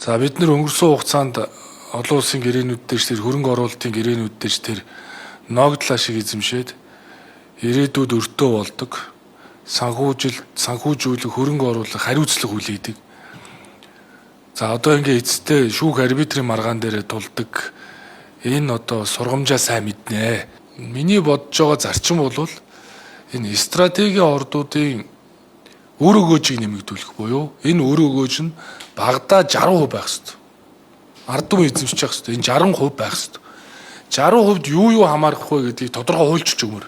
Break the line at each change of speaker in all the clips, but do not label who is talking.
За бид нэр өнгөрсөн хугацаанд олон улсын гэрээнүүд дээр тэр хөрөнгө оруулалтын гэрээнүүд дээр тэр ногдлаа шиг эзэмшээд ирээдүйд өртөө болдог санхүүжүүлэх хөрөнгө оруулах хариуцлага хүлээдэг. За одоо ингээ эцэстээ шүүх арбитрийн маргаан дээр тулдаг энэ одоо сургамжаа сайн мэднэ. Миний бодож байгаа зарчим бол энэ стратегийн ордуудын өр өгөөжийг нэмэгдүүлэх буюу энэ өр өгөөж нь багадаа 60% байх ёстой. Ард түмэн эзэмшиж явах ёстой. Энэ 60% байх ёстой. 60%-д юу хамаарах вэ гэдгийг тодорхой хуульчилж өгмөр.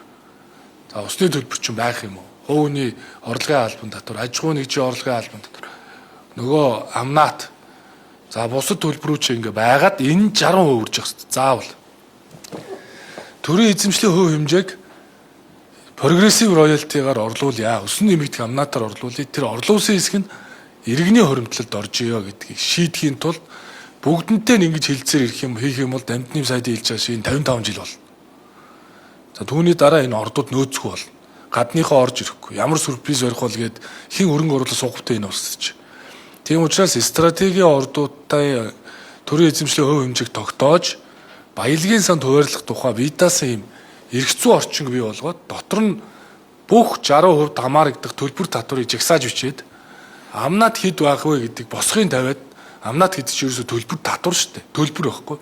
За усны төлбөр чинь байх юм уу? Хувийн орлогын албан татвар, аж ахуйн нэгжийн орлогын албан татвар. Нөгөө амнат. За бусад төлбөрүүд чинь ингээ байгаад энэ 60% үржих ёстой. Заавал. Төрийн эзэмшлийн хувь хэмжээг прогрессив роялтигаар орлуулъя. Өсөн нэмэгдэх амнатаар орлуулъя. Тэр орлуулсан хэсэг нь иргэний хоримтлалд орж iyо гэдгийг шийдэхийн тулд бүгднтэй нь ингэж хэлцээр ирэх юм хийх юм бол Дамжны сайдын хэлж байгаа шиг 55 жил болно. За түүний дараа энэ ордууд нөөцгүй болно. Гадныхаа орж ирэхгүй. Ямар сүрприз барих бол гээд хэн хөрөнгө оруулалт суугавтай энэ усч. Тийм учраас стратегийн ордуудтай төрийн эзэмшлийн хувь хэмжээг тогтоож баялагын санд хуваарлах тухай бие даасан юм эргэцүү орчин бий болгоод дотор нь бүх 60% хамаарагдах төлбөр татварыг жагсааж бичээд амнат хэд байх вэ гэдэг босхын тавиад амнат хэд ч ерөөсө төлбөр татвар шүү дээ. Төлбөр байхгүй.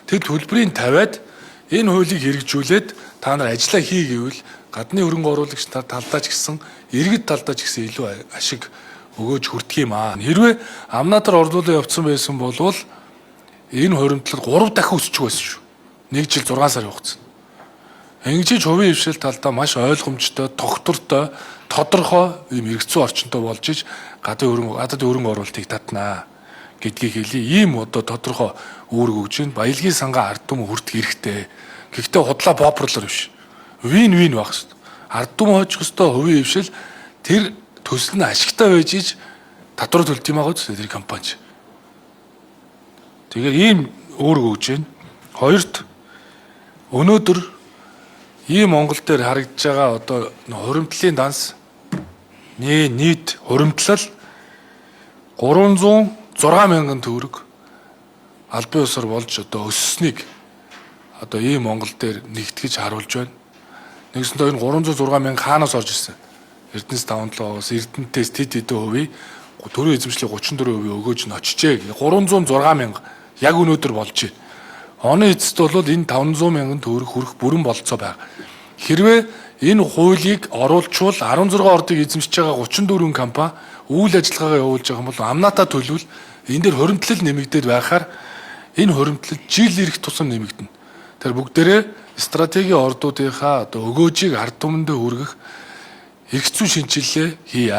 Тэр төлбөрийн тавиад энэ хуулийг хэрэгжүүлээд та нар ажиллаа хий гэвэл гадны хөрөнгө оруулагч талдаа ч гэсэн иргэд талдаа ч гэсэн илүү ашиг өгөөж хүртэх юм аа. Хэрвээ амнатаар орлуулан явцсан байсан бол энэ хоримтлал 3 дахин өсчих байсан шүү. 1 жил 6 сарын хугацаанд. Ингэж хувийн хвшил талдаа маш ойлгомжтой, тогтвортой, тодорхой ийм эргэцүү орчинтой болж иж гадаад хөрөнгө оруулалтыг татнаа гэдгийг хэлий. Ийм одоо тодорхой үүрэг өгж байна. Баялагын сангаа ард түмэн хүртэх хэрэгтэй. Гэхдээ худлаа популяр биш. Вин байх хэрэгтэй. Ард түмэн хожих ёстой хувийн хвшил тэр төсөл нь ашигтай байж иж татвар төлт юм аа гэж тэр компани. Тэгэхээр ийм үүрэг өгж байна. Хоёрт өнөөдөр ийм Монгол дээр харагдж байгаа одоо хуримтлалын данс нийт хуримтлал 306,000 төгрөг албан ёсоор болж одоо өссөнийг одоо ийм Монгол дээр нэгтгэж харуулж байна. Нэгсэндээ энэ 306,000 хаанаас орж ирсэн? Эрдэнэс 5-7-оос Эрдэнэтээс тэд хэдэн хувийг төрийн эзэмшлийн 34% өгөөж нь очижээ. 306,000 яг өнөөдөр болж байна. Оны эцэст бол энэ 500,000 төгрөг хүрэх бүрэн болцоо байна. Хэрвээ энэ хуулийг оруулчвал 16 ордыг эзэмшиж байгаа 34 компани үйл ажиллагаагаа явуулж байгаа юм бол амнатаа төлөвл энэ дээр хоримтлал нэмэгдээд байхаар энэ хоримтлал жил ирэх тусам нэмэгдэнэ. Тэр бүгдээрээ стратегийн ордуудынхаа одоо өгөөжийг ард түмэндээ хүргэх эргэцүү шинжилгээ хийя.